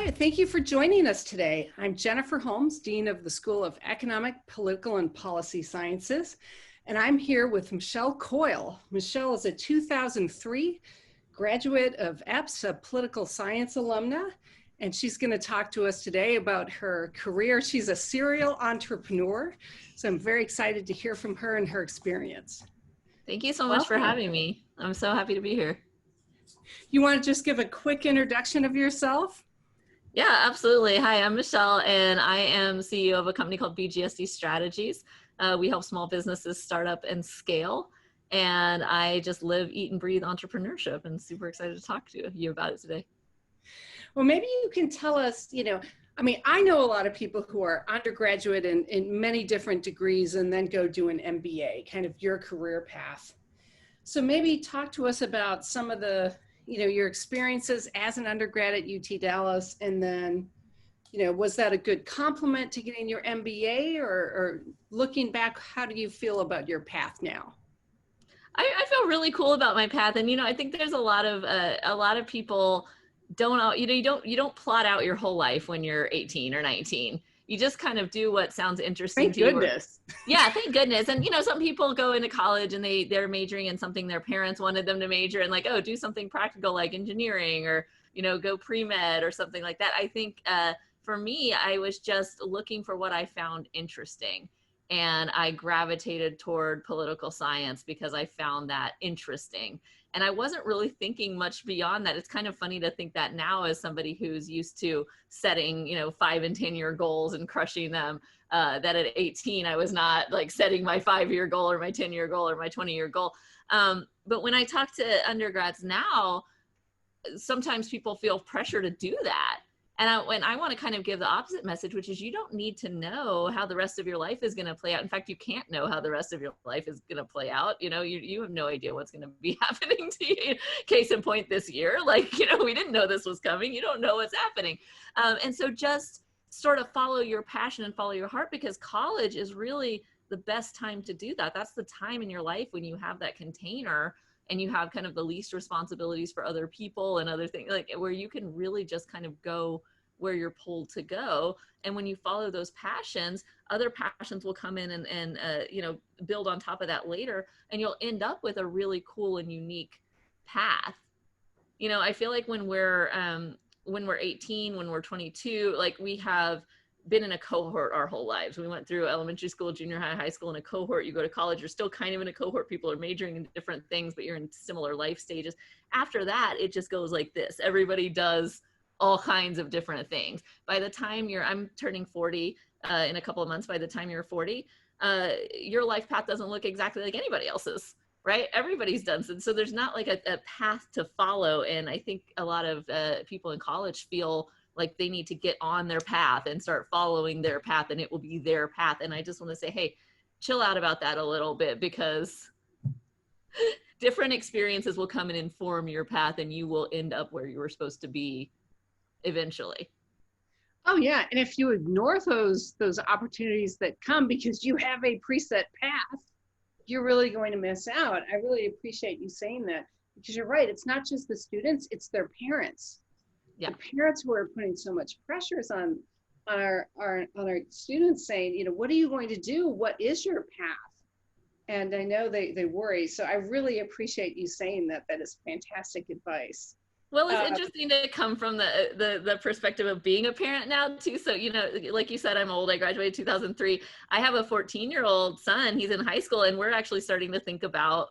right, thank you for joining us today. I'm Jennifer Holmes, Dean of the School of Economic, Political, and Policy Sciences, and I'm here with Michelle Coyle. Michelle is a 2003 graduate of EPS, a political science alumna, and she's going to talk to us today about her career. She's a serial entrepreneur, so I'm very excited to hear from her and her experience. Thank you so much for having me. I'm so happy to be here. You want to just give a quick introduction of yourself? Yeah, absolutely. Hi, I'm Michelle, and I am CEO of a company called BGSD Strategies. We help small businesses start up and scale, and I just live, eat, and breathe entrepreneurship, and super excited to talk to you about it today. Well, maybe you can tell us, I know a lot of people who are undergraduate in many different degrees and then go do an MBA, kind of your career path. So maybe talk to us about some of the, your experiences as an undergrad at UT Dallas, and then, was that a good complement to getting your MBA, or looking back, how do you feel about your path now? I feel really cool about my path, and I think there's a lot of people you don't plot out your whole life when you're 18 or 19. You just kind of do what sounds interesting to you. Thank goodness. Yeah, thank goodness. And some people go into college and they're majoring in something their parents wanted them to major in, like, oh, do something practical like engineering, or go pre-med or something like that. I think for me, I was just looking for what I found interesting, and I gravitated toward political science because I found that interesting. And I wasn't really thinking much beyond that. It's kind of funny to think that now, as somebody who's used to setting, 5 and 10-year goals and crushing them, that at 18, I was not like setting my 5-year goal or my 10-year goal or my 20-year goal. But when I talk to undergrads now, sometimes people feel pressure to do that. And I want to kind of give the opposite message, which is you don't need to know how the rest of your life is going to play out. In fact, you can't know how the rest of your life is going to play out. You have no idea what's going to be happening to you. Case in point this year, we didn't know this was coming. You don't know what's happening. And so just sort of follow your passion and follow your heart, because college is really the best time to do that. That's the time in your life when you have that container and you have kind of the least responsibilities for other people and other things, like where you can really just kind of go where you're pulled to go. And when you follow those passions, other passions will come in and build on top of that later, and you'll end up with a really cool and unique path. I feel like when we're 18, when we're 22, like, we have been in a cohort our whole lives. We went through elementary school, junior high, high school in a cohort. You go to college, you're still kind of in a cohort. People are majoring in different things, but you're in similar life stages. After that, it just goes like this. Everybody does all kinds of different things. By the time I'm turning 40 in a couple of months. By the time you're 40, your life path doesn't look exactly like anybody else's, right? Everybody's done. So there's not like a path to follow. And I think a lot of people in college feel like they need to get on their path and start following their path, and it will be their path. And I just want to say, hey, chill out about that a little bit, because different experiences will come and inform your path, and you will end up where you were supposed to be eventually. Oh yeah, and if you ignore those opportunities that come because you have a preset path, you're really going to miss out. I really appreciate you saying that, because you're right. It's not just the students, it's their parents. Yeah. The parents who are putting so much pressures on our students, saying, what are you going to do? What is your path? And I know they worry. So I really appreciate you saying that. That is fantastic advice. Well, it's interesting to come from the perspective of being a parent now too. So, like you said, I'm old. I graduated 2003. I have a 14-year-old son. He's in high school, and we're actually starting to think about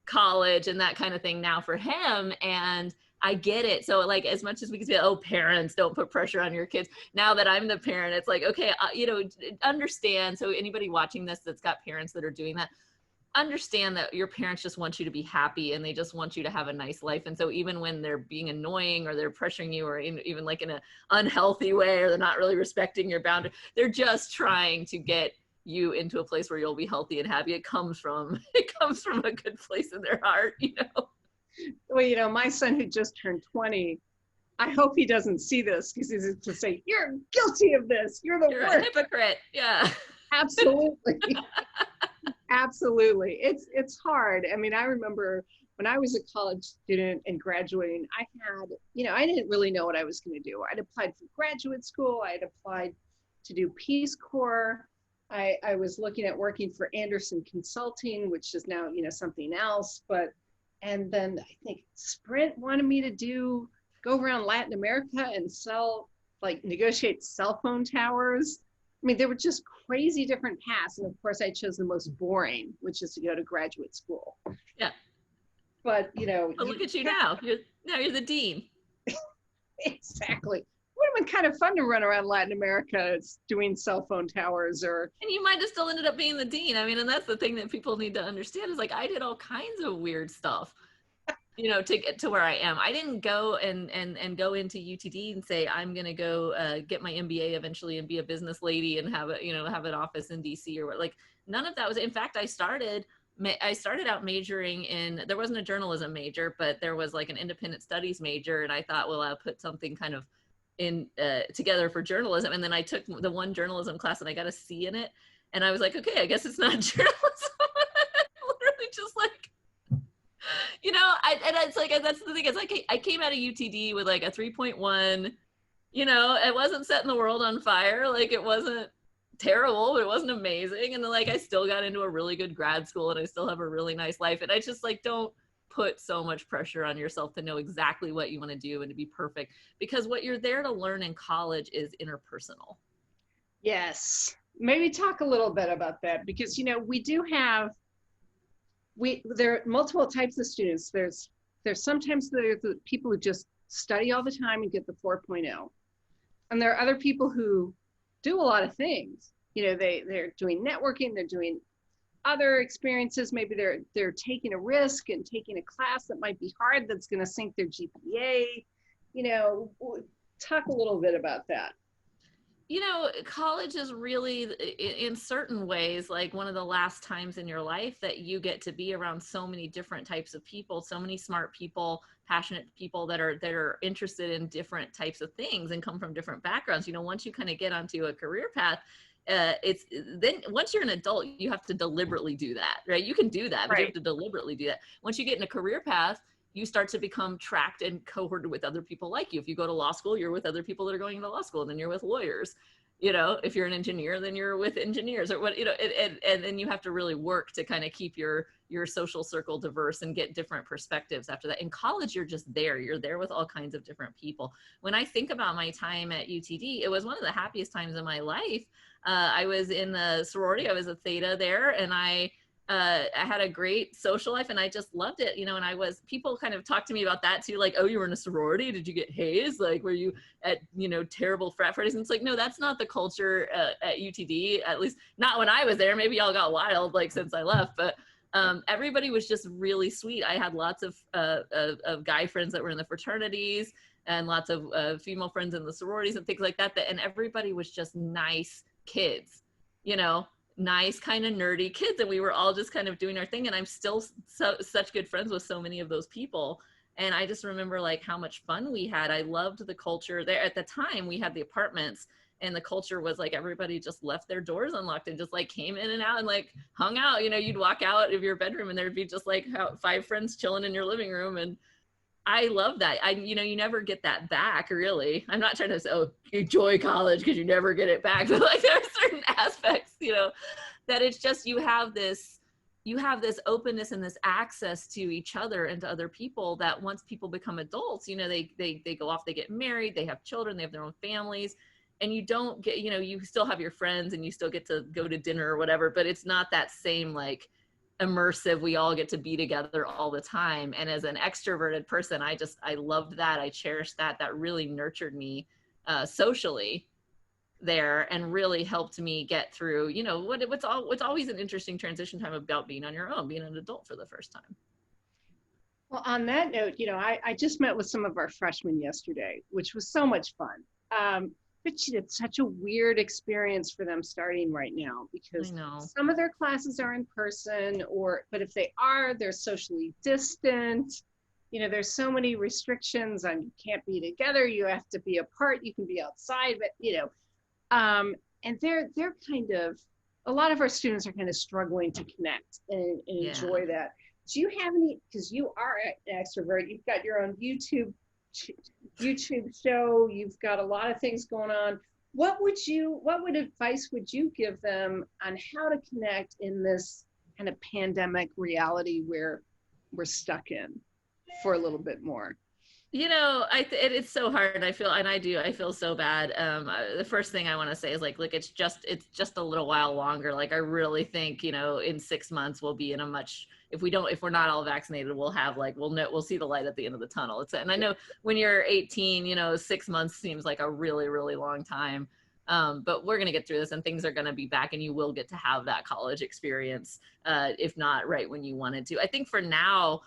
college and that kind of thing now for him. And I get it. So, like, as much as we can say, oh, parents, don't put pressure on your kids. Now that I'm the parent, it's like, okay, understand. So anybody watching this that's got parents that are doing that, understand that your parents just want you to be happy, and they just want you to have a nice life. And so even when they're being annoying, or they're pressuring you, or even like in an unhealthy way, or they're not really respecting your boundary, they're just trying to get you into a place where you'll be healthy and happy. It comes from a good place in their heart, Well, my son, who just turned 20, I hope he doesn't see this, because he's to say, you're guilty of this. You're the worst. A hypocrite. Yeah. Absolutely. Absolutely. It's hard. I mean, I remember when I was a college student and graduating, I had, I didn't really know what I was going to do. I'd applied for graduate school. I'd applied to do Peace Corps. I was looking at working for Anderson Consulting, which is now, something else. And then I think Sprint wanted me to go around Latin America and negotiate cell phone towers. I mean, there were just crazy different paths. And of course, I chose the most boring, which is to go to graduate school. Yeah. But, But look at you now. You're the dean. Exactly. It would have been kind of fun to run around Latin America doing cell phone towers And you might have still ended up being the dean. I mean, and that's the thing that people need to understand is like, I did all kinds of weird stuff, to get to where I am. I didn't go and go into UTD and say, I'm going to go get my MBA eventually and be a business lady and have an office in DC or what. Like, none of that was, in fact, I started out majoring in, there wasn't a journalism major, but there was like an independent studies major. And I thought, well, I'll put something kind of in together for journalism. And then I took the one journalism class and I got a C in it. And I was like, okay, I guess it's not journalism. Literally just like, it's like, that's the thing. It's like, I came out of UTD with like a 3.1, it wasn't setting the world on fire. Like, it wasn't terrible, but it wasn't amazing. And then like, I still got into a really good grad school and I still have a really nice life. And I just like, don't put so much pressure on yourself to know exactly what you want to do and to be perfect, because what you're there to learn in college is interpersonal. Yes. Maybe talk a little bit about that, because, there are multiple types of students. There's sometimes the people who just study all the time and get the 4.0. And there are other people who do a lot of things. They're doing networking, they're doing other experiences. Maybe they're taking a risk and taking a class that might be hard, that's going to sink their GPA. Talk a little bit about that. College is really, in certain ways, like one of the last times in your life that you get to be around so many different types of people, so many smart people, passionate people that are interested in different types of things and come from different backgrounds. Once you kind of get onto a career path, it's then once you're an adult, you have to deliberately do that, right? You can do that, but you have to deliberately do that. Once you get in a career path, you start to become tracked and cohorted with other people like you. If you go to law school, you're with other people that are going to law school, and then you're with lawyers. If you're an engineer, then you're with engineers, or what, and then you have to really work to kind of keep your social circle diverse and get different perspectives after that. In college, you're just there. You're there with all kinds of different people. When I think about my time at UTD, it was one of the happiest times in my life. I was in the sorority. I was a Theta there, and I had a great social life, and I just loved it, and people kind of talked to me about that too, like, oh, you were in a sorority, did you get hazed, like, were you at terrible frat parties? And it's like, no, that's not the culture at UTD, at least not when I was there. Maybe y'all got wild like since I left, but everybody was just really sweet. I had lots of guy friends that were in the fraternities, and lots of female friends in the sororities and things like that, and everybody was just nice kids, nice, kind of nerdy kids, and we were all just kind of doing our thing. And I'm still such good friends with so many of those people. And I just remember like how much fun we had. I loved the culture there. At the time, we had the apartments, and the culture was like everybody just left their doors unlocked and just like came in and out and like hung out. You'd walk out of your bedroom and there'd be just like 5 friends chilling in your living room. And I love that. You never get that back, really. I'm not trying to say, oh, enjoy college because you never get it back. But like, there are certain aspects, that it's just, you have this openness and this access to each other and to other people, that once people become adults, they go off, they get married, they have children, they have their own families, and you don't get, you still have your friends and you still get to go to dinner or whatever, but it's not that same like immersive, we all get to be together all the time. And as an extroverted person, I loved that. I cherished that. That really nurtured me socially there, and really helped me get through, what's always an interesting transition time about being on your own, being an adult for the first time. Well, on that note, I just met with some of our freshmen yesterday, which was so much fun. But it's such a weird experience for them starting right now, because some of their classes are in person, but if they are, they're socially distant. There's so many restrictions on, you can't be together, you have to be apart, you can be outside, but and they're kind of a lot of our students are kind of struggling to connect and enjoy that. Do you have any, because you are an extrovert, you've got your own YouTube show, you've got a lot of things going on. What advice would you give them on how to connect in this kind of pandemic reality where we're stuck in for a little bit more? You know, it's so hard. I feel so bad. The first thing I want to say is like, look, it's just a little while longer. Like, I really think, you know, in 6 months we'll be in a much, if we're not all vaccinated, we'll have like, we'll see the light at the end of the tunnel. And I know when you're 18, you know, 6 months seems like a really, really long time. But we're going to get through this and things are going to be back and you will get to have that college experience, if not right when you wanted to. I think for now,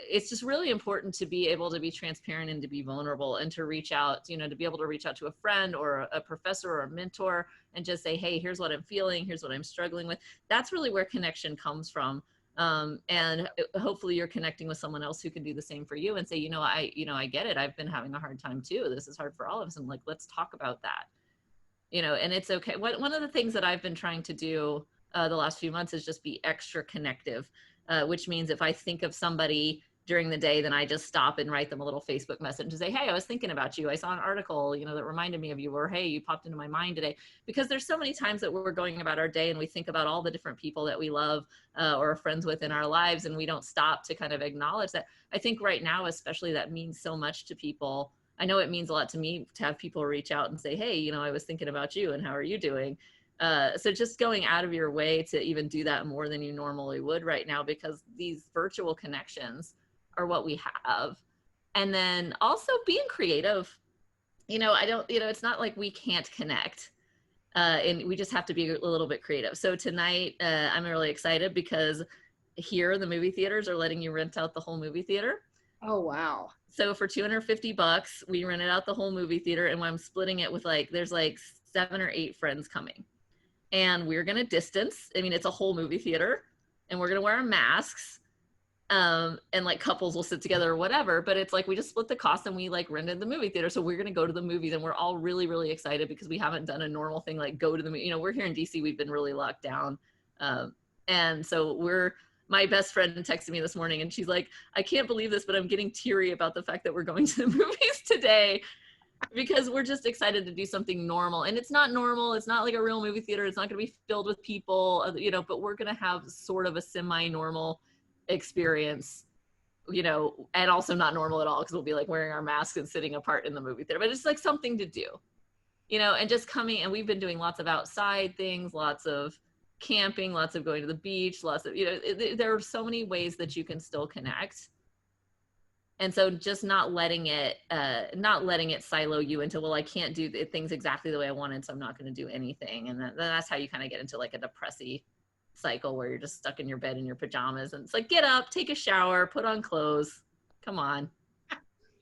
it's just really important to be able to be transparent and to be vulnerable and to reach out, you know, to be able to reach out to a friend or a professor or a mentor and just say, hey, here's what I'm feeling. Here's what I'm struggling with. That's really where connection comes from. And hopefully you're connecting with someone else who can do the same for you and say, I get it. I've been having a hard time too. This is hard for all of us. And like, let's talk about that, you know, and it's okay. One of the things that I've been trying to do the last few months is just be extra connective. Which means if I think of somebody during the day, then I just stop and write them a little Facebook message and say, hey, I was thinking about you. I saw an article, you know, that reminded me of you, or hey, you popped into my mind today. Because there's so many times that we're going about our day and we think about all the different people that we love or are friends with in our lives, and we don't stop to kind of acknowledge that. I think right now, especially, that means so much to people. I know it means a lot to me to have people reach out and say, hey, you know, I was thinking about you and how are you doing? So just going out of your way to even do that more than you normally would right now, because these virtual connections are what we have. And then also being creative. You know, it's not like we can't connect. And we just have to be a little bit creative. So tonight, I'm really excited because here the movie theaters are letting you rent out the whole movie theater. Oh, wow. So for $250, we rented out the whole movie theater, and I'm splitting it with there's 7 or 8 friends coming. And we're going to distance. I mean, it's a whole movie theater and we're going to wear our masks. And like couples will sit together or whatever, but it's like, we just split the cost and we like rented the movie theater. So we're going to go to the movies and we're all really, really excited because we haven't done a normal thing, like go to the movie. You know, we're here in DC, we've been really locked down. And so my best friend texted me this morning and she's like, I can't believe this, but I'm getting teary about the fact that we're going to the movies today. Because we're just excited to do something normal. And it's not normal. It's not like a real movie theater. It's not going to be filled with people, you know, but we're going to have sort of a semi-normal experience, you know, and also not normal at all because we'll be like wearing our masks and sitting apart in the movie theater. But it's like something to do, you know, and just coming. And we've been doing lots of outside things, lots of camping, lots of going to the beach, lots of, you know, there are so many ways that you can still connect. And so just not letting it silo you into, well, I can't do things exactly the way I wanted, so I'm not going to do anything. And then that's how you kind of get into like a depressy cycle where you're just stuck in your bed in your pajamas. And it's like, get up, take a shower, put on clothes. Come on.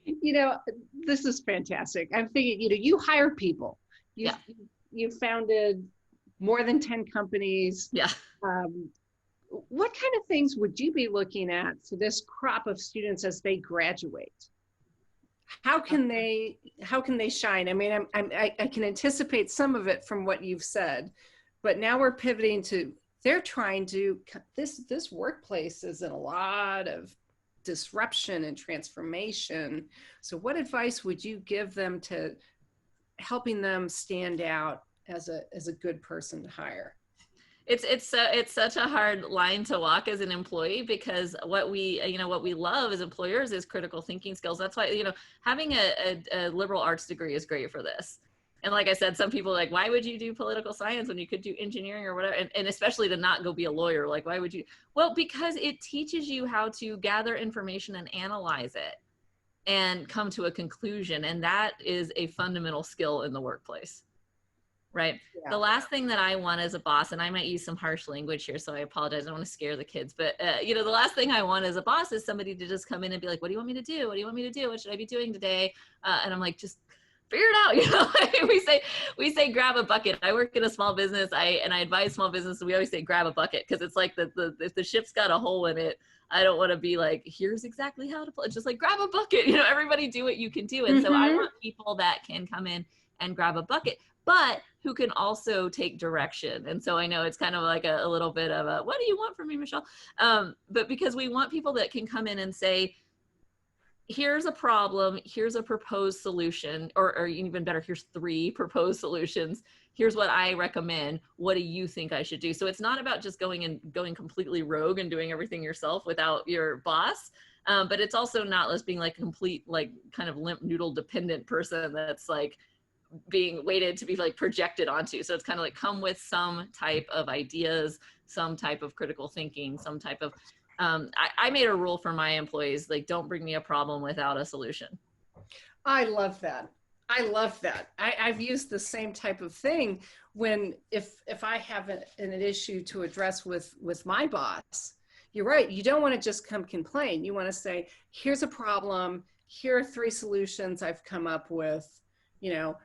You know, this is fantastic. I'm thinking, you know, you hire people. You founded more than 10 companies. Yeah. What kind of things would you be looking at for this crop of students as they graduate? How can they shine? I mean, I can anticipate some of it from what you've said, but now we're pivoting to, they're trying to, this workplace is in a lot of disruption and transformation. So what advice would you give them to helping them stand out as a good person to hire? It's such a hard line to walk as an employee, because what we love as employers is critical thinking skills. That's why, you know, having a liberal arts degree is great for this. And like I said, some people are like, why would you do political science when you could do engineering or whatever? And especially to not go be a lawyer. Like, why would you? Well, because it teaches you how to gather information and analyze it and come to a conclusion. And that is a fundamental skill in the workplace. Right. Yeah. The last thing that I want as a boss, and I might use some harsh language here, so I apologize, I don't want to scare the kids, but you know, the last thing I want as a boss is somebody to just come in and be like, what do you want me to do? What do you want me to do? What should I be doing today? And I'm like, just figure it out. You know, we say grab a bucket. I work in a small business. I advise small business. And we always say grab a bucket, because it's like if the ship's got a hole in it, I don't want to be like, here's exactly how to play. It's just like grab a bucket. You know, everybody do what you can do. And so I want people that can come in and grab a bucket. but who can also take direction. And so I know it's kind of like a little bit of a, what do you want from me, Michelle? But because we want people that can come in and say, here's a problem, here's a proposed solution, or even better, here's 3 proposed solutions. Here's what I recommend. What do you think I should do? So it's not about just going completely rogue and doing everything yourself without your boss. But it's also not us being like a complete, like kind of limp noodle dependent person that's like being waited to be like projected onto. So it's kind of like come with some type of ideas, some type of critical thinking, some type of, I made a rule for my employees, like don't bring me a problem without a solution. I love that. I love that. I've used the same type of thing when, if I have an issue to address with my boss, you're right. You don't want to just come complain. You want to say, here's a problem. Here are 3 solutions I've come up with. You know,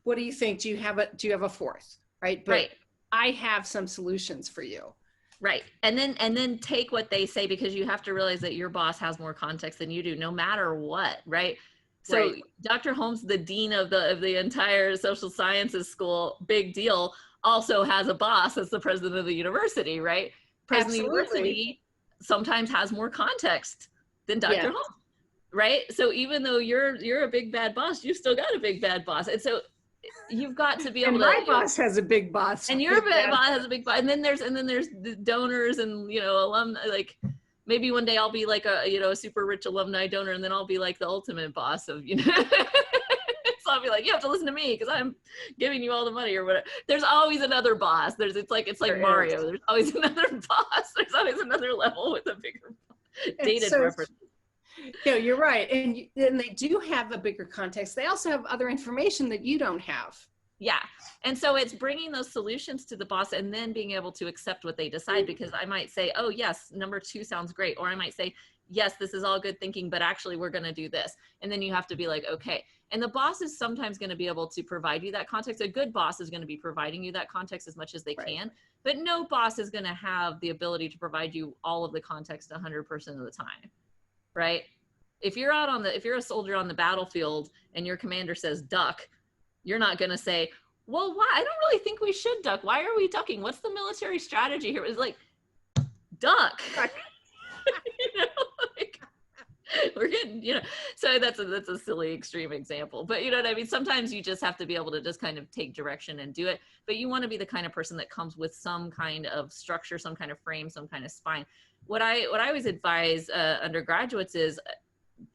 what do you think? Do you have a 4th? Right. But right. I have some solutions for you. Right. And then take what they say, because you have to realize that your boss has more context than you do, no matter what. Right. So right. Dr. Holmes, the dean of the entire social sciences school, big deal, also has a boss as the president of the university, right? President Absolutely. Of the university sometimes has more context than Dr. Holmes, right? So even though you're a big bad boss, you've still got a big bad boss. And so you've got to be able to. My boss has a big boss. And your boss has a big boss. And then there's the donors and, alumni, like maybe one day I'll be like a super rich alumni donor, and then I'll be like the ultimate boss of, So I'll be like, you have to listen to me because I'm giving you all the money or whatever. There's always another boss. It's like Mario. There's always another boss. There's always another level with a bigger dated reference. No, you're right. And they do have a bigger context. They also have other information that you don't have. Yeah. And so it's bringing those solutions to the boss and then being able to accept what they decide, because I might say, oh, yes, number 2 sounds great. Or I might say, yes, this is all good thinking, but actually we're going to do this. And then you have to be like, okay. And the boss is sometimes going to be able to provide you that context. A good boss is going to be providing you that context as much as they can, but no boss is going to have the ability to provide you all of the context 100% of the time. Right? If you're if you're a soldier on the battlefield and your commander says duck, you're not going to say, well, why? I don't really think we should duck. Why are we ducking? What's the military strategy here? It's like, duck. We're getting, so that's a silly extreme example, but you know what I mean? Sometimes you just have to be able to just kind of take direction and do it. But you want to be the kind of person that comes with some kind of structure, some kind of frame, some kind of spine. What I always advise undergraduates is,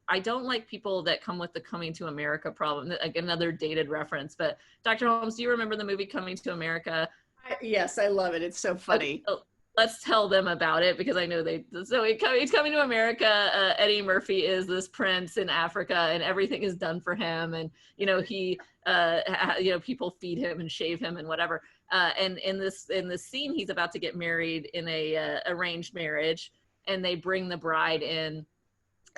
I don't like people that come with the Coming to America problem, like another dated reference. But Dr. Holmes, do you remember the movie Coming to America? Yes, I love it. It's so funny. Okay, let's tell them about it, because I know he's coming to America. Eddie Murphy is this prince in Africa, and everything is done for him. And, he, people feed him and shave him and whatever. And in this scene, he's about to get married in a arranged marriage, and they bring the bride in.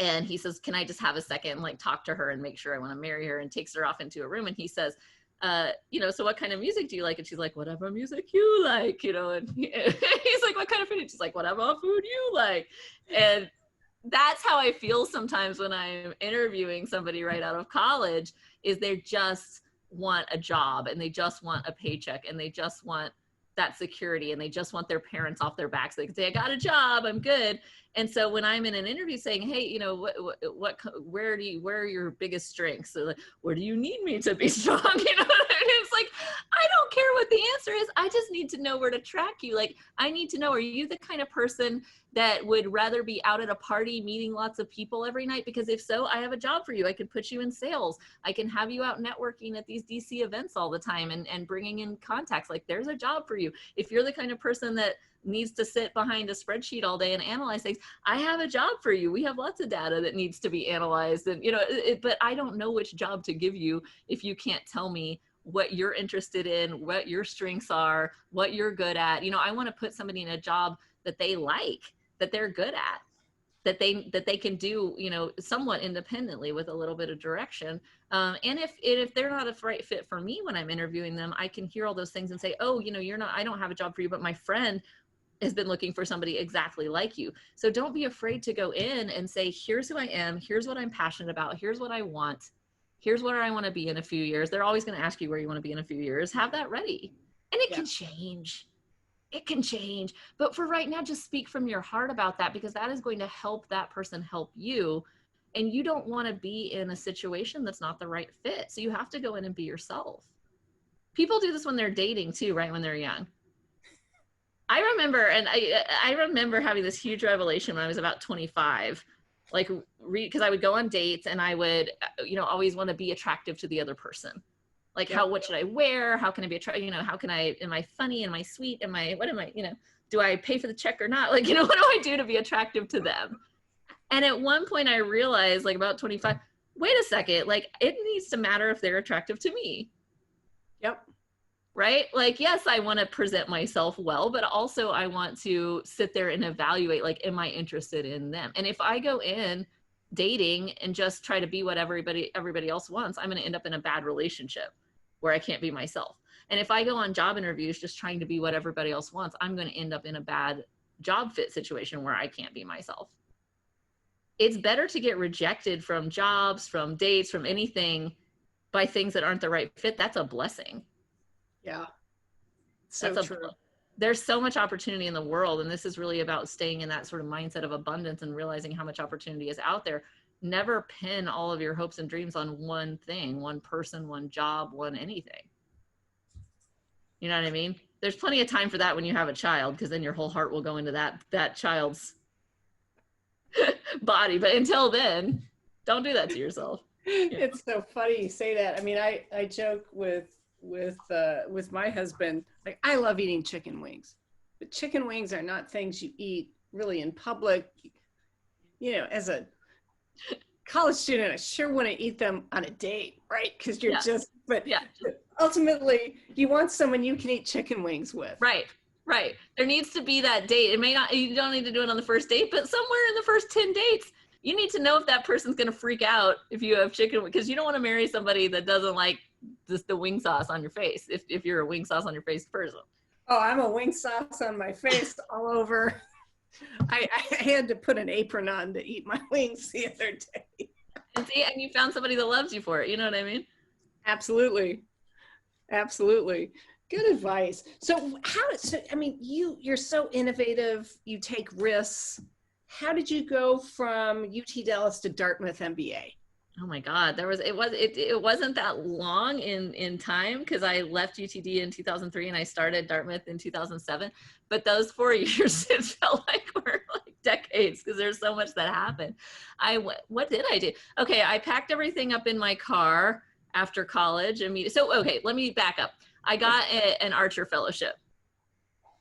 And he says, can I just have a second, like talk to her and make sure I want to marry her, and takes her off into a room. And he says, so what kind of music do you like? And she's like, whatever music you like, and he's like, what kind of food? And she's like, whatever food you like. And that's how I feel sometimes when I'm interviewing somebody right out of college, is they just want a job, and they just want a paycheck, and they just want that security, and they just want their parents off their backs. They can say, I got a job, I'm good. And so when I'm in an interview saying, hey, where are your biggest strengths? So like, where do you need me to be strong? What I mean? It's like, I don't care what the answer is. I just need to know where to track you. Like, I need to know, are you the kind of person that would rather be out at a party meeting lots of people every night? Because if so, I have a job for you. I could put you in sales. I can have you out networking at these DC events all the time and bringing in contacts. Like, there's a job for you. If you're the kind of person that needs to sit behind a spreadsheet all day and analyze things, I have a job for you. We have lots of data that needs to be analyzed. And, but I don't know which job to give you if you can't tell me what you're interested in, what your strengths are, what you're good at. I want to put somebody in a job that they like, that they're good at, that they can do, somewhat independently with a little bit of direction. And if they're not a right fit for me when I'm interviewing them, I can hear all those things and say, oh, I don't have a job for you, but my friend has been looking for somebody exactly like you. So don't be afraid to go in and say, here's who I am, here's what I'm passionate about, here's what I want. Here's where I want to be in a few years. They're always going to ask you where you want to be in a few years. Have that ready. And it can change. It can change. But for right now, just speak from your heart about that, because that is going to help that person help you. And you don't want to be in a situation that's not the right fit. So you have to go in and be yourself. People do this when they're dating too, right? When they're young. I remember, and I remember having this huge revelation when I was about 25, like, because I would go on dates and I would, always want to be attractive to the other person. Like, what should I wear? How can I be attractive? How can am I funny? Am I sweet? Do I pay for the check or not? Like, what do I do to be attractive to them? And at one point I realized, like, about 25, wait a second, like, it needs to matter if they're attractive to me. Yep. Right? Like, yes, I want to present myself well, but also I want to sit there and evaluate, like, am I interested in them? And if I go in dating and just try to be what everybody else wants, I'm going to end up in a bad relationship where I can't be myself. And if I go on job interviews just trying to be what everybody else wants, I'm going to end up in a bad job fit situation where I can't be myself. It's better to get rejected from jobs, from dates, from anything by things that aren't the right fit. That's a blessing. Yeah. So true. There's so much opportunity in the world. And this is really about staying in that sort of mindset of abundance and realizing how much opportunity is out there. Never pin all of your hopes and dreams on one thing, one person, one job, one anything. You know what I mean? There's plenty of time for that when you have a child, because then your whole heart will go into that child's body. But until then, don't do that to yourself. It's so funny you say that. I mean, I joke with my husband, like, I love eating chicken wings, but chicken wings are not things you eat really in public. As a college student, I sure want to eat them on a date, right? Because you're but ultimately you want someone you can eat chicken wings with. Right. There needs to be that date. You don't need to do it on the first date, but somewhere in the first 10 dates, you need to know if that person's going to freak out if you have chicken, because you don't want to marry somebody that doesn't like the wing sauce on your face, if you're a wing sauce on your face person. Oh, I'm a wing sauce on my face all over. I had to put an apron on to eat my wings the other day. And you found somebody that loves you for it. You know what I mean? Absolutely. Good advice. So you're so innovative. You take risks. How did you go from UT Dallas to Dartmouth MBA? Oh my God, it wasn't that long in time, because I left UTD in 2003 and I started Dartmouth in 2007. But those 4 years, it felt like were like decades, because there's so much that happened. What did I do? Okay, I packed everything up in my car after college. Let me back up. I got an Archer fellowship.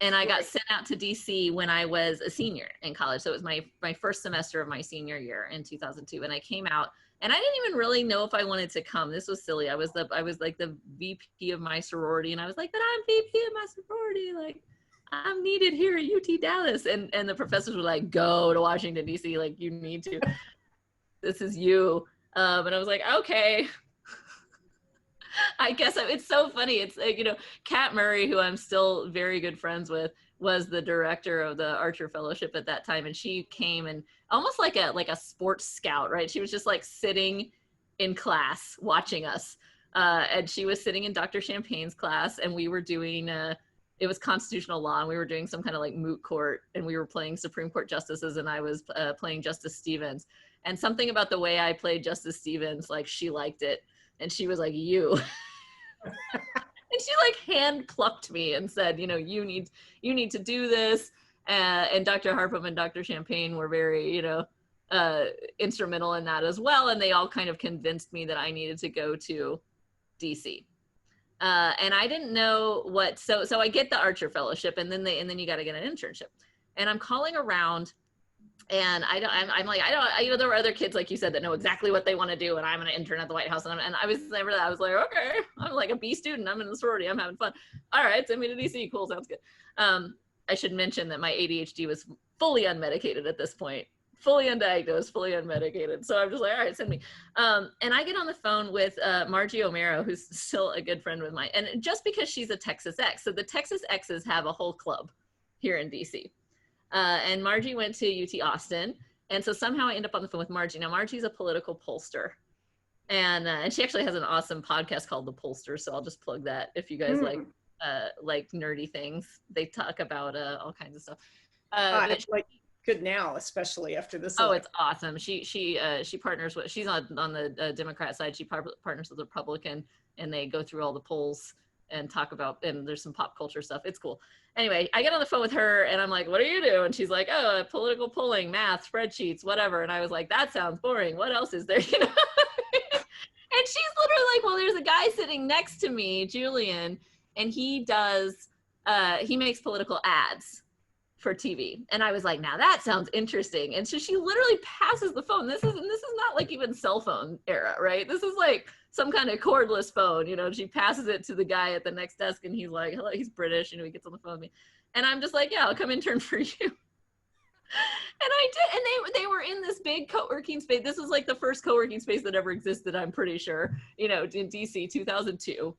And I got sent out to DC when I was a senior in college. So it was my first semester of my senior year in 2002. And I came out, and I didn't even really know if I wanted to come. This was silly. I was like the VP of my sorority, and I was like, but I'm VP of my sorority. Like, I'm needed here at UT Dallas. And the professors were like, go to Washington, DC. Like, you need to. This is you. And I was like, okay. I guess it's so funny. It's like, Kat Murray, who I'm still very good friends with, was the director of the Archer Fellowship at that time. And she came and almost like a sports scout, right? She was just like sitting in class watching us. And she was sitting in Dr. Champagne's class, and we were doing, it was constitutional law, and we were doing some kind of like moot court, and we were playing Supreme Court justices, and I was playing Justice Stevens. And something about the way I played Justice Stevens, like, she liked it. And she was like, you. And she like hand plucked me and said, you need to do this. And Dr. Harpham and Dr. Champagne were very, instrumental in that as well. And they all kind of convinced me that I needed to go to DC. And I didn't know what, so I get the Archer Fellowship, and then you got to get an internship. And I'm calling around, and there were other kids, like you said, that know exactly what they want to do, and I'm an intern at the White House, and I was like, okay, I'm like a B student, I'm in the sorority, I'm having fun. All right, send me to DC, cool, sounds good. I should mention that my ADHD was fully unmedicated at this point, fully undiagnosed, fully unmedicated. So I'm just like, all right, send me. And I get on the phone with Margie O'Mara, who's still a good friend with mine, and just because she's a Texas X, so the Texas X's have a whole club here in DC. And Margie went to UT Austin. And so somehow I end up on the phone with Margie. Now, Margie's a political pollster. And she actually has an awesome podcast called The Pollster, so I'll just plug that if you guys like nerdy things. They talk about all kinds of stuff. But like good now, especially after this. Oh, it's awesome. She partners with, she's on the Democrat side. She partners with the Republican, and they go through all the polls and talk about, and there's some pop culture stuff. It's cool. Anyway, I get on the phone with her and I'm like, what do you do? And she's like, oh, political polling, math, spreadsheets, whatever. And I was like, that sounds boring. What else is there? You know? And she's literally like, well, there's a guy sitting next to me, Julian, and he makes political ads for TV. And I was like, now that sounds interesting. And so she literally passes the phone. This is not like even cell phone era, right? This is like some kind of cordless phone, you know. She passes it to the guy at the next desk and he's like, hello, he's British, you know, he gets on the phone with me. And I'm just like, yeah, I'll come intern for you. And I did, and they were in this big co-working space. This was like the first co-working space that ever existed, I'm pretty sure, you know, in DC, 2002.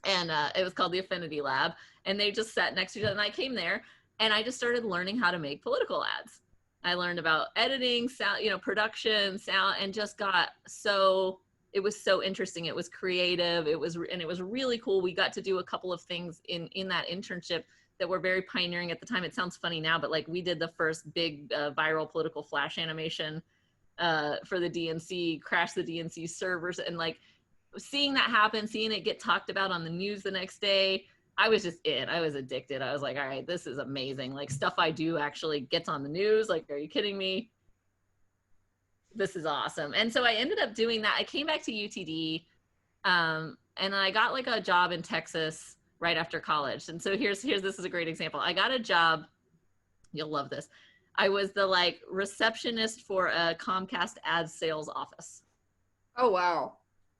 And it was called the Affinity Lab. And they just sat next to each other. And I came there and I just started learning how to make political ads. I learned about editing, sound, you know, production, sound, and just got so, it was so interesting. It was creative. It was really cool. We got to do a couple of things in that internship that were very pioneering at the time. It sounds funny now, but like we did the first big viral political flash animation for the DNC, crashed the DNC servers, and like seeing that happen, seeing it get talked about on the news the next day, I was addicted. I was like, all right, this is amazing. Like stuff I do actually gets on the news. Like, are you kidding me? This is awesome. And so I ended up doing that. I came back to UTD and I got like a job in Texas right after college. And so this is a great example. I got a job, you'll love this. I was the like receptionist for a Comcast ad sales office. Oh, wow.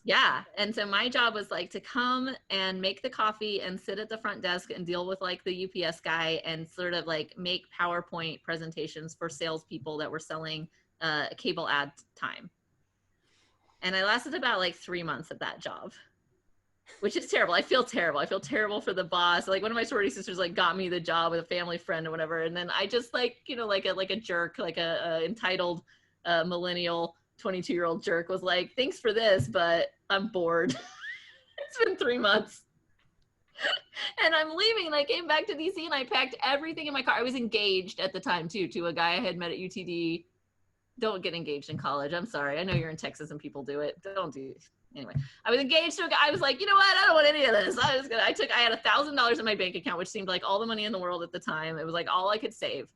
Yeah. And so my job was like to come and make the coffee and sit at the front desk and deal with like the UPS guy and sort of like make PowerPoint presentations for salespeople that were selling cable ad time. And I lasted about like 3 months at that job, which is terrible. I feel terrible. I feel terrible for the boss. Like one of my sorority sisters like got me the job with a family friend or whatever. And then I just like, you know, like a jerk, like a entitled millennial 22-year-old jerk was like, thanks for this, but I'm bored. It's been 3 months. And I'm leaving, and I came back to DC and I packed everything in my car. I was engaged at the time too, to a guy I had met at UTD. Don't get engaged in college. I'm sorry. I know you're in Texas and people do it. Don't do it. Anyway, I was engaged to a guy. I was like, you know what? I don't want any of this. I had $1,000 in my bank account, which seemed like all the money in the world at the time. It was like all I could save.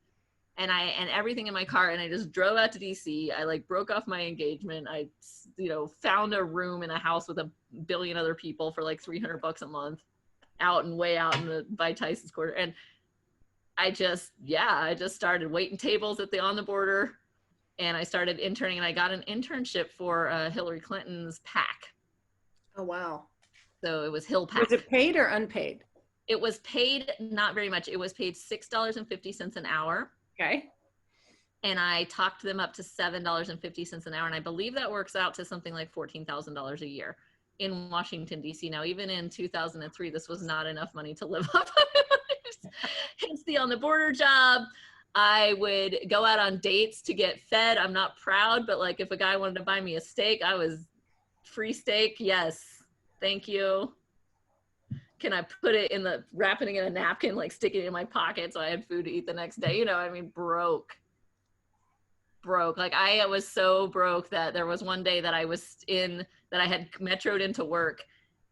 And everything in my car, and I just drove out to DC. I like broke off my engagement. I, you know, found a room in a house with a billion other people for like $300 a month, way out by Tyson's Quarter. And I just started waiting tables at the On the Border, and I started interning, and I got an internship for Hillary Clinton's PAC. Oh, wow. So it was Hill PAC. Was it paid or unpaid? It was paid, not very much. It was paid $6.50 an hour. Okay. And I talked them up to $7.50 an hour. And I believe that works out to something like $14,000 a year in Washington, D.C. Now, even in 2003, this was not enough money to live off of. Hence the On the Border job. I would go out on dates to get fed. I'm not proud, but like if a guy wanted to buy me a steak, I was free steak. Yes. Thank you. Can I put it wrapping it in a napkin, like sticking it in my pocket so I had food to eat the next day? You know, I mean, broke. Like I was so broke that there was one day that I had metroed into work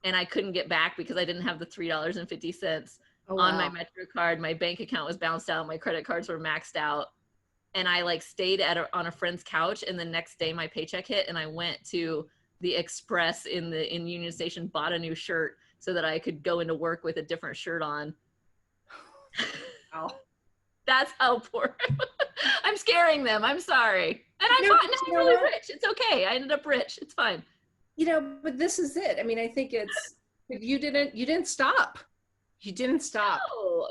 and I couldn't get back because I didn't have the $3.50 on my Metro card. My bank account was bounced out. My credit cards were maxed out. And I like stayed on a friend's couch, and the next day my paycheck hit and I went to the Express in Union Station, bought a new shirt so that I could go into work with a different shirt on. Wow. That's how poor. I'm scaring them. I'm sorry. And I'm really rich. It's okay. I ended up rich. It's fine. You know, but this is it. I mean, I think you didn't stop. You didn't stop.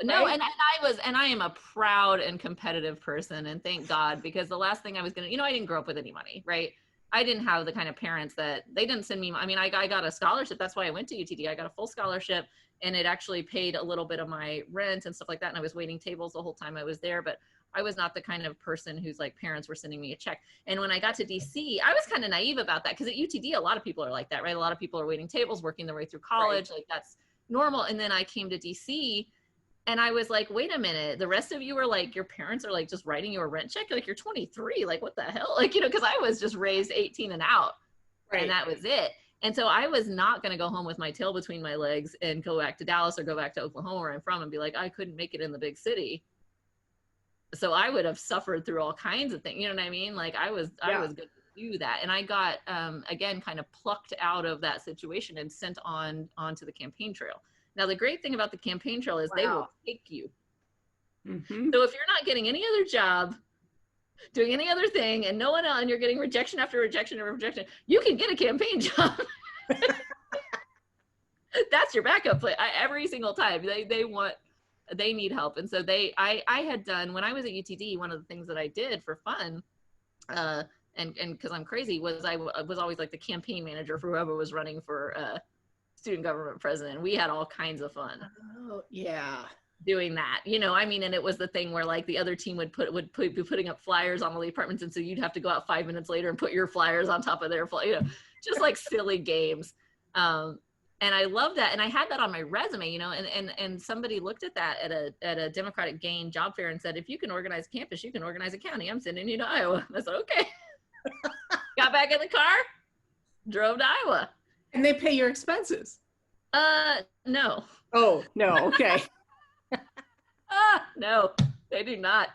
No, right? and I am a proud and competitive person, and thank God, because the last thing I was I didn't grow up with any money, right? I didn't have the kind of parents that they didn't send me. I mean, I got a scholarship. That's why I went to UTD. I got a full scholarship, and it actually paid a little bit of my rent and stuff like that. And I was waiting tables the whole time I was there. But I was not the kind of person whose like parents were sending me a check. And when I got to DC, I was kind of naive about that, because at UTD, a lot of people are like that, right? A lot of people are waiting tables, working their way through college. Right. Like that's normal. And then I came to DC and I was like, wait a minute, the rest of you are like, your parents are like just writing you a rent check. Like you're 23, like what the hell? Like, you know, cause I was just raised 18 and out. Right. And that was it. And so I was not going to go home with my tail between my legs and go back to Dallas or go back to Oklahoma where I'm from and be like, I couldn't make it in the big city. So I would have suffered through all kinds of things. You know what I mean? Like I was good to do that. And I got, again, kind of plucked out of that situation and sent onto the campaign trail. Now, the great thing about the campaign trail is they will take you. Mm-hmm. So if you're not getting any other job, doing any other thing, and no one else, and you're getting rejection after rejection after rejection, you can get a campaign job. That's your backup plan every single time. They need help. And so I had done, when I was at UTD, one of the things that I did for fun, and because I'm crazy, was I was always like the campaign manager for whoever was running for student government president. We had all kinds of fun. Oh, yeah. Doing that, you know, I mean, and it was the thing where like the other team would be putting up flyers on all the apartments. And so you'd have to go out 5 minutes later and put your flyers on top of their you know, just like silly games. And I love that. And I had that on my resume, you know, and somebody looked at that at a Democratic Gain job fair and said, if you can organize campus, you can organize a county. I'm sending you to Iowa. I said, okay. Got back in the car, drove to Iowa. And they pay your expenses? No. Oh, no. Okay. No, they do not.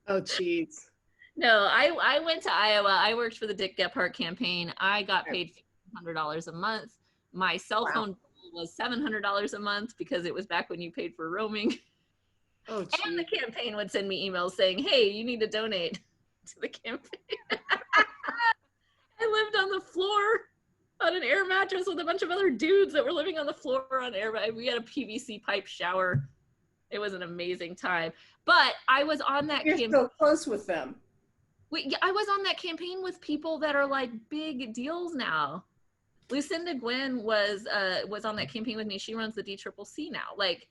Oh, geez. No, I went to Iowa. I worked for the Dick Gephardt campaign. I got paid $100 a month. My cell phone bill was $700 a month because it was back when you paid for roaming. Oh, geez. And the campaign would send me emails saying, hey, you need to donate to the campaign. I lived on the floor on an air mattress with a bunch of other dudes that were living on the floor on air. We had a PVC pipe shower. It was an amazing time. But I was on that campaign. You're so close with them. I was on that campaign with people that are like big deals now. Lucinda Gwynn was on that campaign with me. She runs the DCCC now. Like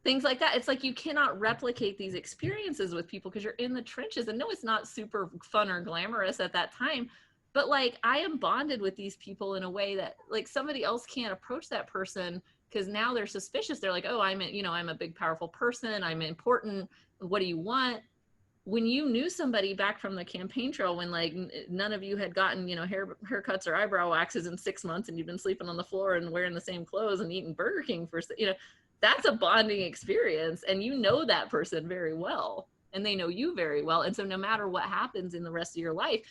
things like that. It's like you cannot replicate these experiences with people because you're in the trenches. And no, it's not super fun or glamorous at that time. But like I am bonded with these people in a way that like somebody else can't approach that person because now they're suspicious. They're like, oh, I'm a big, powerful person. I'm important. What do you want? When you knew somebody back from the campaign trail, when like none of you had gotten, you know, haircuts or eyebrow waxes in 6 months and you've been sleeping on the floor and wearing the same clothes and eating Burger King for, you know, that's a bonding experience. And you know that person very well and they know you very well. And so no matter what happens in the rest of your life,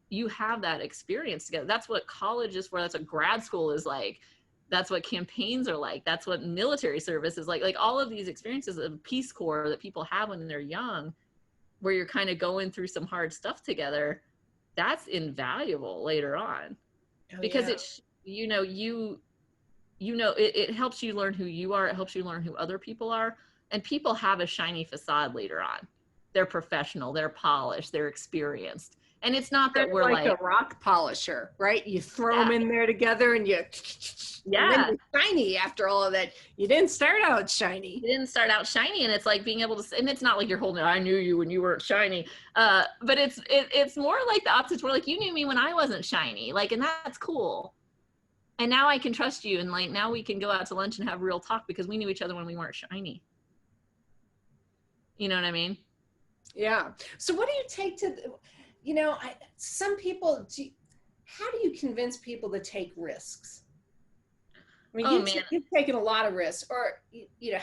you have that experience together. That's what college is for. That's what grad school is like. That's what campaigns are like. That's what military service is like. Like all of these experiences of Peace Corps that people have when they're young, where you're kind of going through some hard stuff together, that's invaluable later on. Because it's, you know, it helps you learn who you are. It helps you learn who other people are. And people have a shiny facade later on. They're professional, they're polished, they're experienced. And it's not that we're like a rock polisher, right? You throw them in there together and and then you're shiny after all of that. You didn't start out shiny. And it's like being able to, and it's not like you're holding it, I knew you when you weren't shiny. But it's more like the opposite. We're like, you knew me when I wasn't shiny. Like, and that's cool. And now I can trust you. And like, now we can go out to lunch and have real talk because we knew each other when we weren't shiny. You know what I mean? Yeah. So what do you take to, you know, some people, how do you convince people to take risks? I mean, you've taken a lot of risks, or, you know,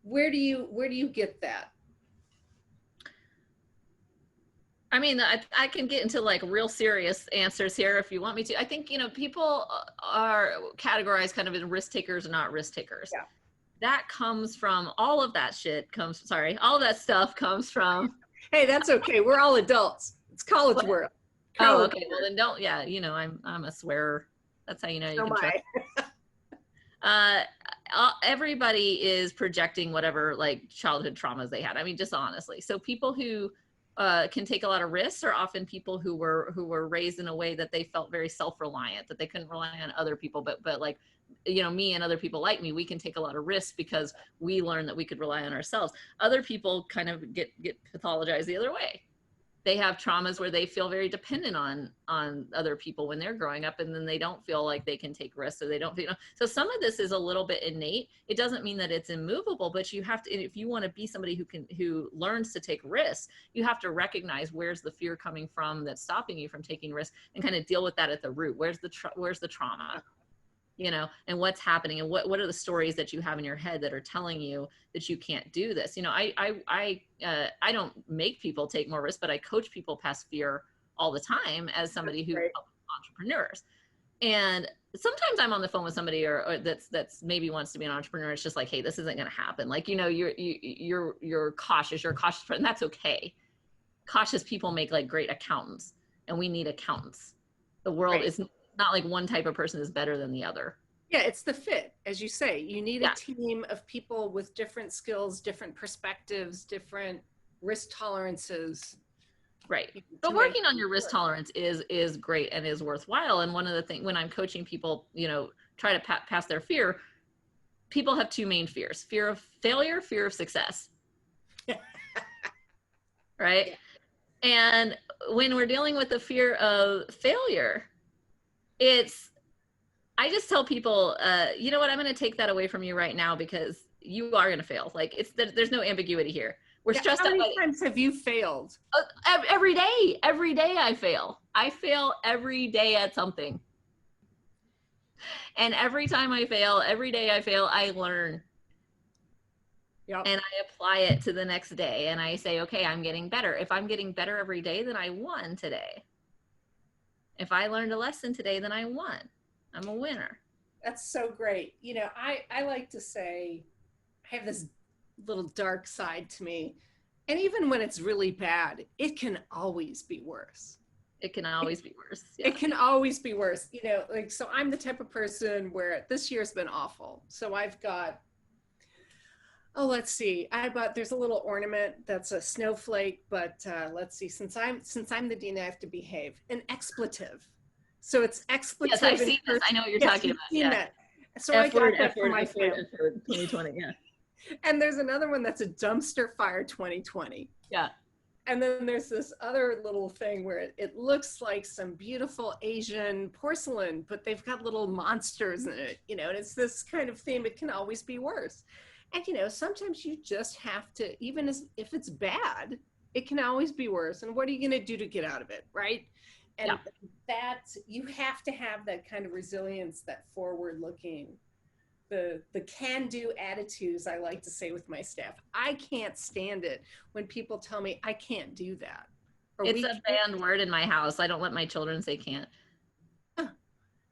where do you get that? I mean, I can get into like real serious answers here if you want me to. I think, you know, people are categorized kind of as risk takers and not risk takers. Yeah. That comes from all of that stuff comes from. Hey, that's okay. We're all adults. It's college world. Oh, okay. Well, then don't. Yeah, you know, I'm a swearer. That's how you know you can trust. Everybody is projecting whatever like childhood traumas they had. I mean, just honestly. So people who can take a lot of risks are often people who were raised in a way that they felt very self-reliant, that they couldn't rely on other people, but like me and other people like me, we can take a lot of risks because we learn that we could rely on ourselves. Other people kind of get pathologized the other way. They have traumas where they feel very dependent on other people when they're growing up, and then they don't feel like they can take risks, so they don't feel, so some of this is a little bit innate. It doesn't mean that it's immovable, but you have to, if you want to be somebody who learns to take risks, you have to recognize where's the fear coming from that's stopping you from taking risks, and kind of deal with that at the root. Where's the trauma, and what's happening, and what are the stories that you have in your head that are telling you that you can't do this. I don't make people take more risks, but I coach people past fear all the time as somebody who helps entrepreneurs. And sometimes I'm on the phone with somebody or that's maybe wants to be an entrepreneur. It's just like, hey, this isn't going to happen. Like, you're cautious, you're a cautious person. That's okay. Cautious people make like great accountants, and we need accountants. The world is not like one type of person is better than the other. Yeah, it's the fit, as you say. You need a team of people with different skills, different perspectives, different risk tolerances. Right. But working on your risk tolerance is great and is worthwhile. And one of the things when I'm coaching people, try to pass their fear, people have two main fears: fear of failure, fear of success. Right. Yeah. And when we're dealing with the fear of failure, I just tell people, you know what, I'm going to take that away from you right now, because you are going to fail. Like, there's no ambiguity here. We're stressed out. How many times have you failed? Every day. Every day I fail. I fail every day at something. And every time I fail, every day I fail, I learn. Yep. And I apply it to the next day. And I say, okay, I'm getting better. If I'm getting better every day, then I won today. If I learned a lesson today, then I won. I'm a winner. That's so great. I like to say, I have this little dark side to me. And even when it's really bad, it can always be worse. It can always be worse. Yeah. It can always be worse. So I'm the type of person where this year's been awful. So I've got, let's see. There's a little ornament that's a snowflake, but let's see. Since I'm the dean, I have to behave. An expletive. So it's expletive. Yes, I've seen this. I know what you're talking about. Yeah. That. So I got that for my family. 2020. Yeah. And there's another one that's a dumpster fire 2020. Yeah. And then there's this other little thing where it looks like some beautiful Asian porcelain, but they've got little monsters in it, and it's this kind of theme. It can always be worse. And, sometimes you just have to, even if it's bad, it can always be worse. And what are you going to do to get out of it, right? And you have to have that kind of resilience, that forward looking, the can-do attitudes, I like to say with my staff. I can't stand it when people tell me I can't do that. It's a banned word in my house. I don't let my children say can't.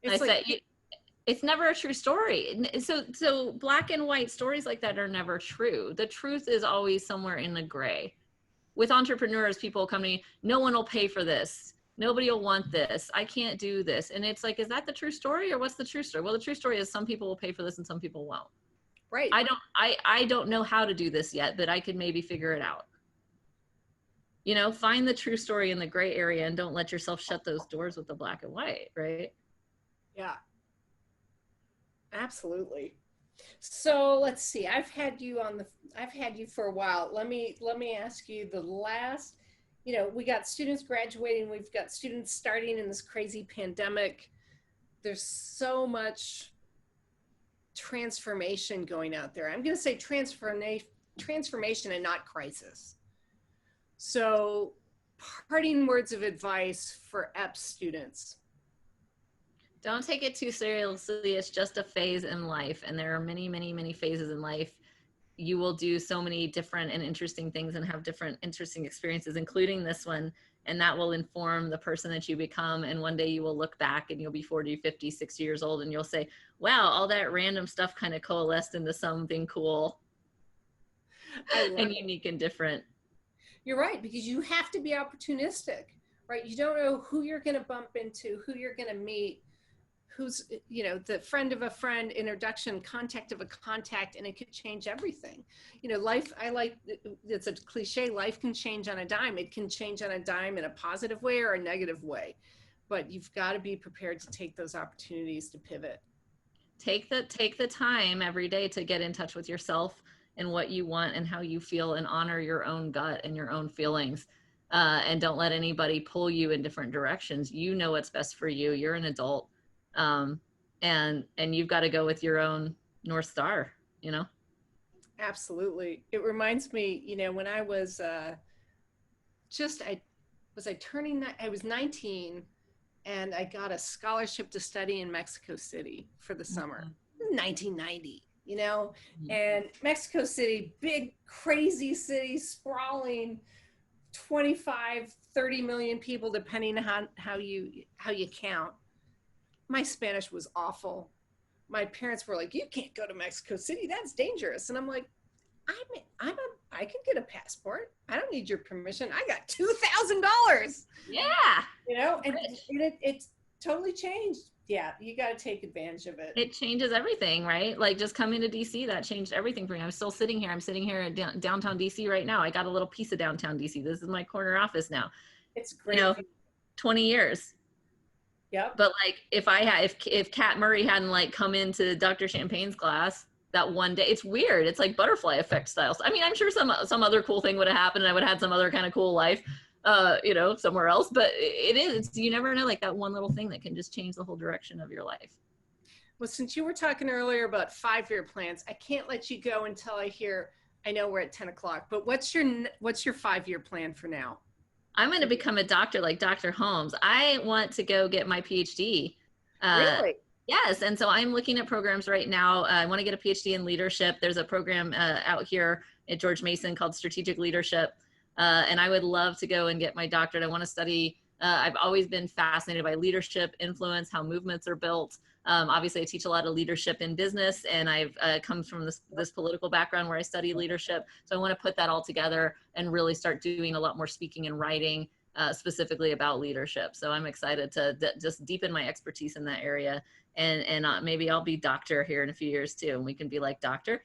It's never a true story. So black and white stories like that are never true. The truth is always somewhere in the gray. With entrepreneurs, people come to me, no one will pay for this. Nobody will want this. I can't do this. And it's like, is that the true story, or what's the true story? Well, the true story is some people will pay for this and some people won't. Right. I don't know how to do this yet, but I could maybe figure it out. Find the true story in the gray area, and don't let yourself shut those doors with the black and white, right? Yeah. Absolutely. So let's see. I've had you for a while. Let me ask you the last. We got students graduating. We've got students starting in this crazy pandemic. There's so much transformation going out there. I'm going to say transformation and not crisis. So parting words of advice for EP students. Don't take it too seriously. It's just a phase in life. And there are many, many, many phases in life. You will do so many different and interesting things and have different interesting experiences, including this one. And that will inform the person that you become. And one day you will look back and you'll be 40, 50, 60 years old, and you'll say, wow, all that random stuff kind of coalesced into something cool and unique and different. You're right, because you have to be opportunistic, right? You don't know who you're going to bump into, who you're going to meet, who's, the friend of a friend, introduction, contact of a contact, and it could change everything. Life, it's a cliche, life can change on a dime. It can change on a dime in a positive way or a negative way, but you've got to be prepared to take those opportunities to pivot. take the time every day to get in touch with yourself and what you want and how you feel, and honor your own gut and your own feelings. And don't let anybody pull you in different directions. You know what's best for you. You're an adult. And you've got to go with your own North Star, you know? Absolutely. It reminds me, when I was I was 19, and I got a scholarship to study in Mexico City for the summer. 1990, and Mexico City, big, crazy city, sprawling, 25, 30 million people, depending on how you count. My Spanish was awful. My parents were like, "You can't go to Mexico City. That's dangerous." And I'm like, I can get a passport. I don't need your permission. I got $2,000. Yeah. And it's totally changed. Yeah, you got to take advantage of it. It changes everything, right? Like just coming to DC, that changed everything for me. I'm still sitting here. I'm sitting here in downtown DC right now. I got a little piece of downtown DC. This is my corner office now. It's great. 20 years. Yep. But like if Kat Murray hadn't like come into Dr. Champagne's class that one day, it's weird. It's like butterfly effect styles. I mean, I'm sure some other cool thing would have happened, and I would have had some other kind of cool life, somewhere else. But you never know, like that one little thing that can just change the whole direction of your life. Well, since you were talking earlier about 5-year plans, I can't let you go until I know we're at 10 o'clock, but what's your 5-year plan for now? I'm going to become a doctor like Dr. Holmes. I want to go get my PhD. Really? Yes. And so I'm looking at programs right now. I want to get a PhD in leadership. There's a program out here at George Mason called Strategic Leadership. And I would love to go and get my doctorate. I want to study. I've always been fascinated by leadership, influence, how movements are built. Obviously, I teach a lot of leadership in business, and I've come from this political background where I study leadership. So I want to put that all together and really start doing a lot more speaking and writing specifically about leadership. So I'm excited to just deepen my expertise in that area. And maybe I'll be doctor here in a few years too. And we can be like, doctor.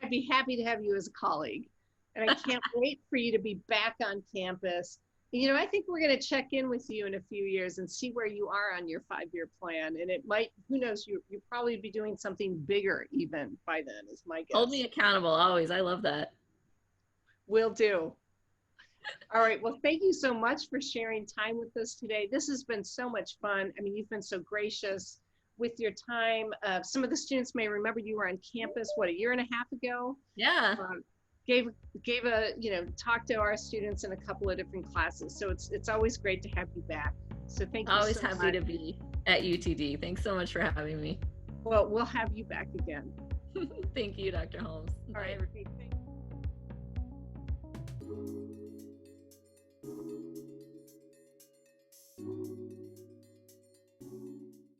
I'd be happy to have you as a colleague. And I can't wait for you to be back on campus. I think we're going to check in with you in a few years and see where you are on your 5-year plan. And it might, who knows, you'll probably be doing something bigger even by then, is my guess. Hold me accountable always. I love that. Will do. All right. Well, thank you so much for sharing time with us today. This has been so much fun. I mean, you've been so gracious with your time. Some of the students may remember you were on campus, a year and a half ago? Yeah. Gave a talk to our students in a couple of different classes. So it's always great to have you back. So thank you. Always so happy to be at UTD. Thanks so much for having me. Well, we'll have you back again. Thank you, Dr. Holmes. All right. Thank you.